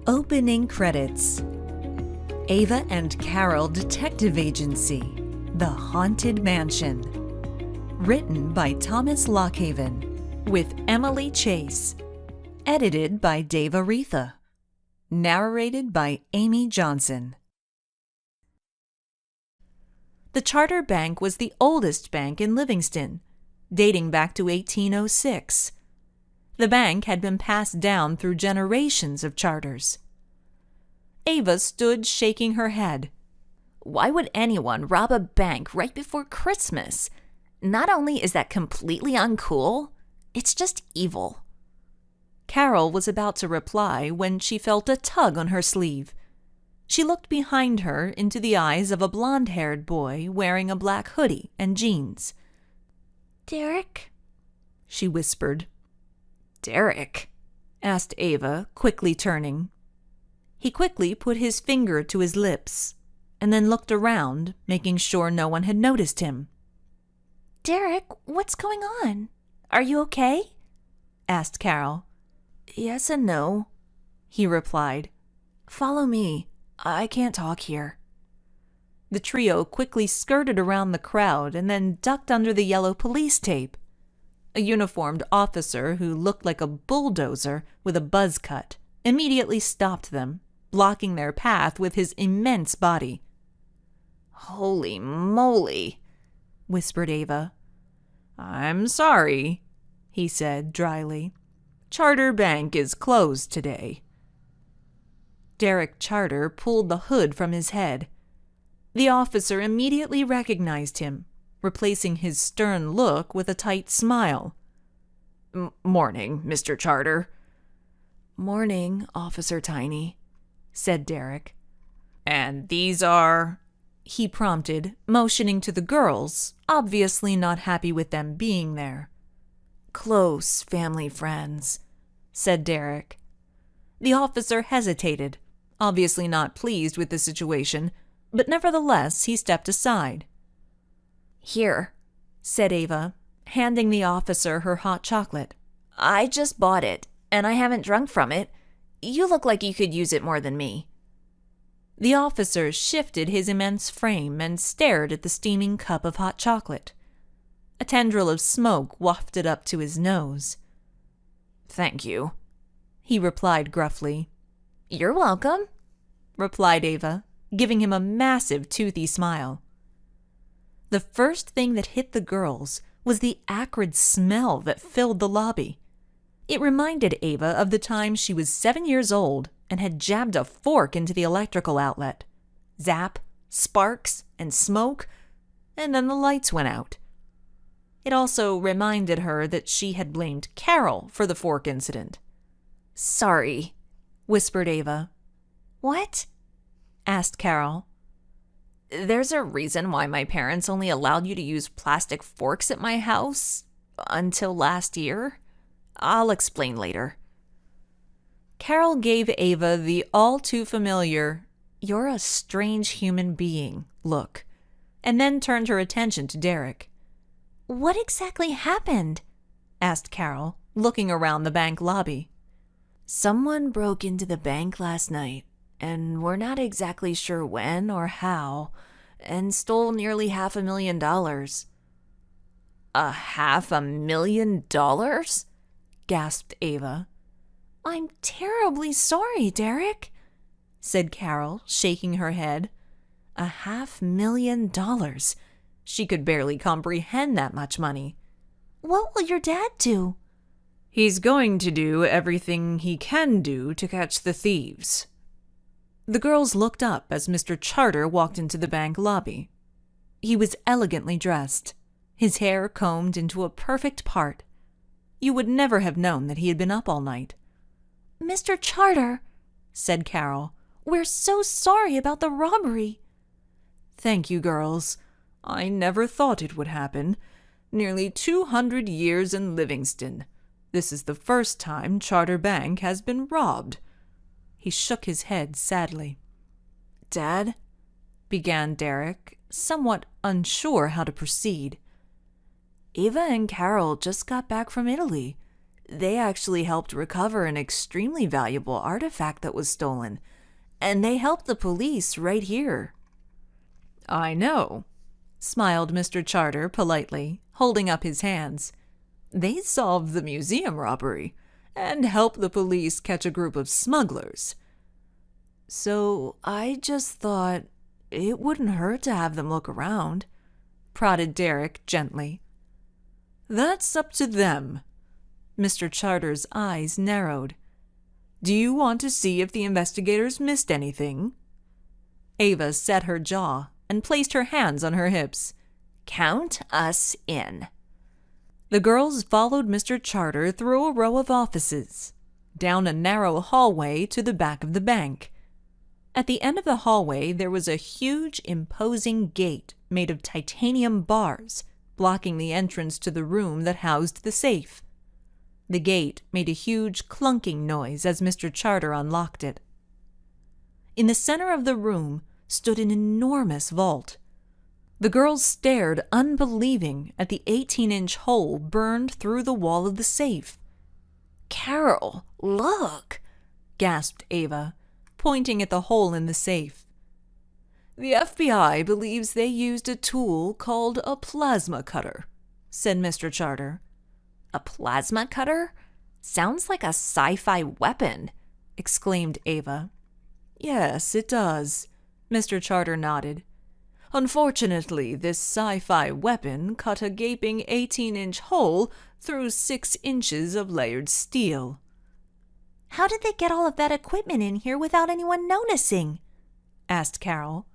Opening credits. Ava and Carol Detective Agency, The Haunted Mansion. Written by Thomas Lockhaven, with Emily Chase. Edited by Dave Aretha. Narrated by Amy Johnson. The Charter Bank was the oldest bank in Livingston, dating back to 1806. The bank had been passed down through generations of charters. Ava stood shaking her head. Why would anyone rob a bank right before Christmas? Not only is that completely uncool, it's just evil. Carol was about to reply when she felt a tug on her sleeve. She looked behind her into the eyes of a blonde-haired boy wearing a black hoodie and jeans. "Derek?" she whispered. "Derek?" asked Ava, quickly turning. He quickly put his finger to his lips, and then looked around, making sure no one had noticed him. "Derek, what's going on? Are you okay?" asked Carol. "Yes and no," he replied. "Follow me. I can't talk here." The trio quickly skirted around the crowd and then ducked under the yellow police tape. A uniformed officer who looked like a bulldozer with a buzz cut immediately stopped them, blocking their path with his immense body. "Holy moly," whispered Ava. "I'm sorry," he said dryly. "Charter Bank is closed today." Derek Charter pulled the hood from his head. The officer immediately recognized him, replacing his stern look with a tight smile. "Morning, Mr. Charter." "Morning, Officer Tiny," said Derek. "And these are?" he prompted, motioning to the girls, obviously not happy with them being there. "Close family friends," said Derek. The officer hesitated, obviously not pleased with the situation, but nevertheless he stepped aside. "Here," said Ava, handing the officer her hot chocolate. "I just bought it, and I haven't drunk from it. You look like you could use it more than me." The officer shifted his immense frame and stared at the steaming cup of hot chocolate. A tendril of smoke wafted up to his nose. "Thank you," he replied gruffly. "You're welcome," replied Ava, giving him a massive toothy smile. The first thing that hit the girls was the acrid smell that filled the lobby. It reminded Ava of the time she was 7 years old and had jabbed a fork into the electrical outlet. Zap, sparks, and smoke, and then the lights went out. It also reminded her that she had blamed Carol for the fork incident. "Sorry," whispered Ava. "What?" asked Carol. "There's a reason why my parents only allowed you to use plastic forks at my house until last year. I'll explain later." Carol gave Ava the all-too-familiar, "You're a strange human being" look, and then turned her attention to Derek. "What exactly happened?" asked Carol, looking around the bank lobby. "Someone broke into the bank last night, and we're not exactly sure when or how, and stole nearly $500,000. $500,000? gasped Ava. "I'm terribly sorry, Derek," said Carol, shaking her head. $500,000. She could barely comprehend that much money. "What will your dad do?" "He's going to do everything he can do to catch the thieves." The girls looked up as Mr. Charter walked into the bank lobby. He was elegantly dressed, his hair combed into a perfect part. You would never have known that he had been up all night. "Mr. Charter," said Carol, "we're so sorry about the robbery." "Thank you, girls. I never thought it would happen. Nearly 200 years in Livingston. This is the first time Charter Bank has been robbed." He shook his head sadly. "Dad," began Derek, somewhat unsure how to proceed. "Ava and Carol just got back from Italy. They actually helped recover an extremely valuable artifact that was stolen, and they helped the police right here." "I know," smiled Mr. Charter politely, holding up his hands. "They solved the museum robbery and helped the police catch a group of smugglers. So I just thought it wouldn't hurt to have them look around," prodded Derek gently. "That's up to them." Mr. Charter's eyes narrowed. "Do you want to see if the investigators missed anything?" Ava set her jaw and placed her hands on her hips. "Count us in." The girls followed Mr. Charter through a row of offices, down a narrow hallway to the back of the bank. At the end of the hallway, there was a huge, imposing gate made of titanium bars, blocking the entrance to the room that housed the safe. The gate made a huge clunking noise as Mr. Charter unlocked it. In the center of the room stood an enormous vault. The girls stared unbelieving at the 18-inch hole burned through the wall of the safe. "Carol, look!" gasped Ava, pointing at the hole in the safe. "The FBI believes they used a tool called a plasma cutter," said Mr. Charter. "A plasma cutter? Sounds like a sci-fi weapon," exclaimed Ava. "Yes, it does," Mr. Charter nodded. "Unfortunately, this sci-fi weapon cut a gaping 18-inch hole through 6 inches of layered steel." "How did they get all of that equipment in here without anyone noticing?" asked Carol.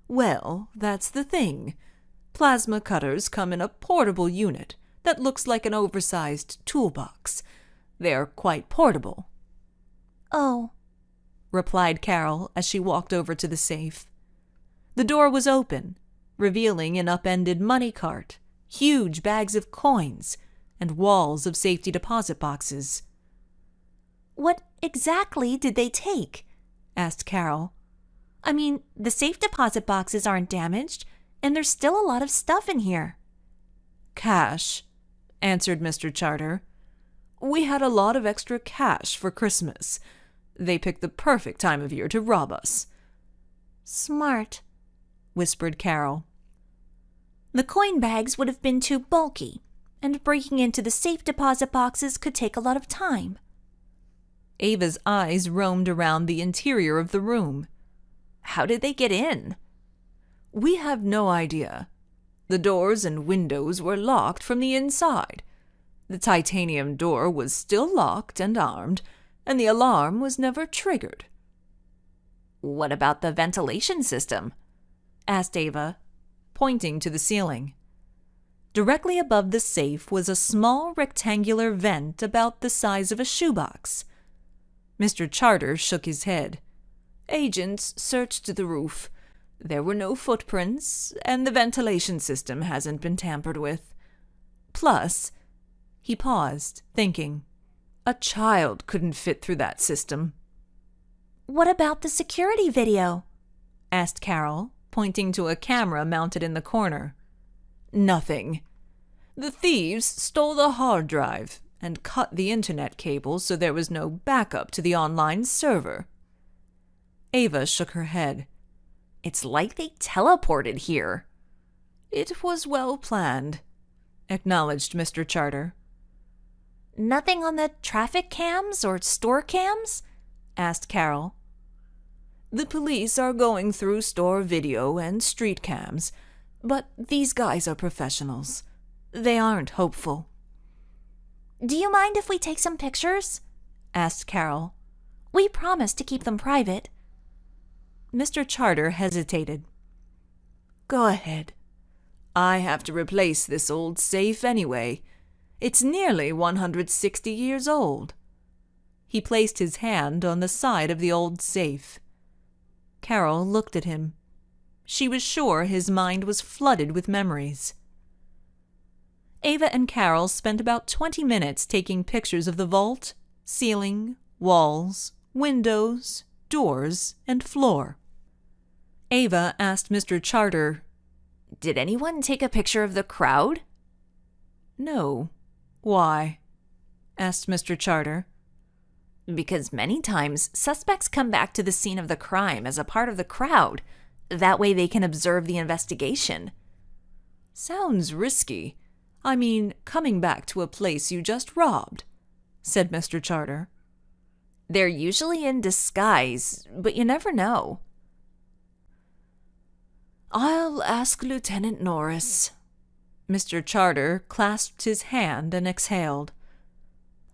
"Well, that's the thing. Plasma cutters come in a portable unit that looks like an oversized toolbox. They're quite portable." "Oh," replied Carol as she walked over to the safe. The door was open, revealing an upended money cart, huge bags of coins, and walls of safety deposit boxes. "What exactly did they take?" asked Carol. "I mean, the safe deposit boxes aren't damaged, and there's still a lot of stuff in here." "Cash," answered Mr. Charter. "We had a lot of extra cash for Christmas. They picked the perfect time of year to rob us." "Smart," whispered Carol. "The coin bags would have been too bulky, and breaking into the safe deposit boxes could take a lot of time." Ava's eyes roamed around the interior of the room. "How did they get in?" "We have no idea. The doors and windows were locked from the inside. The titanium door was still locked and armed, and the alarm was never triggered." "What about the ventilation system?" asked Ava, pointing to the ceiling. Directly above the safe was a small rectangular vent about the size of a shoebox. Mr. Charter shook his head. "Agents searched the roof. There were no footprints, and the ventilation system hasn't been tampered with. Plus," he paused, thinking, "a child couldn't fit through that system." "What about the security video?" asked Carol, pointing to a camera mounted in the corner. "Nothing. The thieves stole the hard drive and cut the internet cable so there was no backup to the online server." Ava shook her head. "It's like they teleported here." "It was well planned," acknowledged Mr. Charter. "Nothing on the traffic cams or store cams?" asked Carol. "The police are going through store video and street cams, but these guys are professionals. They aren't hopeful." "Do you mind if we take some pictures?" asked Carol. "We promise to keep them private." Mr. Charter hesitated. "Go ahead. I have to replace this old safe anyway. It's nearly 160 years old." He placed his hand on the side of the old safe. Carol looked at him. She was sure his mind was flooded with memories. Ava and Carol spent about 20 minutes taking pictures of the vault, ceiling, walls, windows, doors, and floor. Ava asked Mr. Charter, "Did anyone take a picture of the crowd?" "No. Why?" asked Mr. Charter. Because many times, suspects come back to the scene of the crime as a part of the crowd. That way they can observe the investigation. Sounds risky. I mean, coming back to a place you just robbed, said Mr. Charter. They're usually in disguise, but you never know. I'll ask Lieutenant Norris. Mr. Charter clasped his hand and exhaled.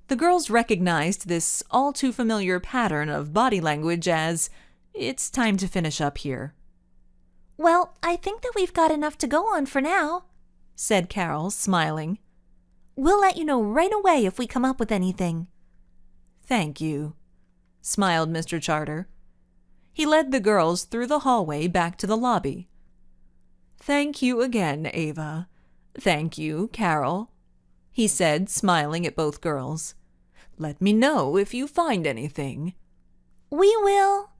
The girls recognized this all-too-familiar pattern of body language as, "It's time to finish up here." Well, I think that we've got enough to go on for now, said Carol, smiling. We'll let you know right away if we come up with anything. Thank you, smiled Mr. Charter. He led the girls through the hallway back to the lobby. Thank you again, Ava. Thank you, Carol, he said, smiling at both girls. Let me know if you find anything. We will,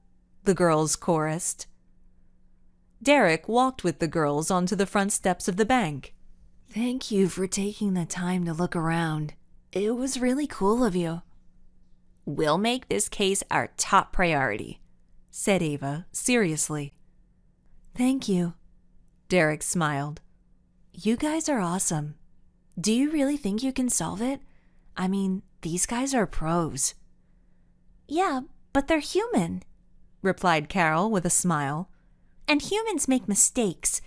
the girls chorused. Derek walked with the girls onto the front steps of the bank. Thank you for taking the time to look around. It was really cool of you. We'll make this case our top priority, said Ava seriously. Thank you, Derek smiled. You guys are awesome. Do you really think you can solve it? I mean, these guys are pros. Yeah, but they're human, replied Carol with a smile. And humans make mistakes.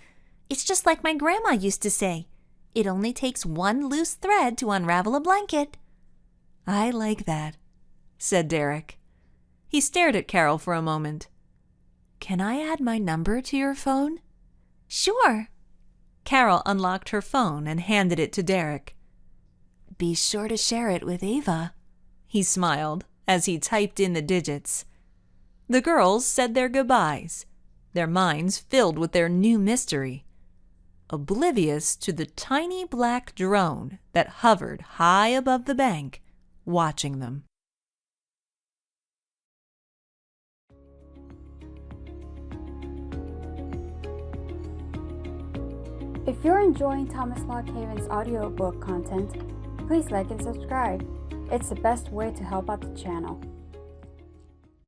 It's just like my grandma used to say. It only takes one loose thread to unravel a blanket. I like that, said Derek. He stared at Carol for a moment. Can I add my number to your phone? Sure. Carol unlocked her phone and handed it to Derek. Be sure to share it with Ava, he smiled as he typed in the digits. The girls said their goodbyes, their minds filled with their new mystery, oblivious to the tiny black drone that hovered high above the bank, watching them. If you're enjoying Thomas Lockhaven's audiobook content, please like and subscribe. It's the best way to help out the channel.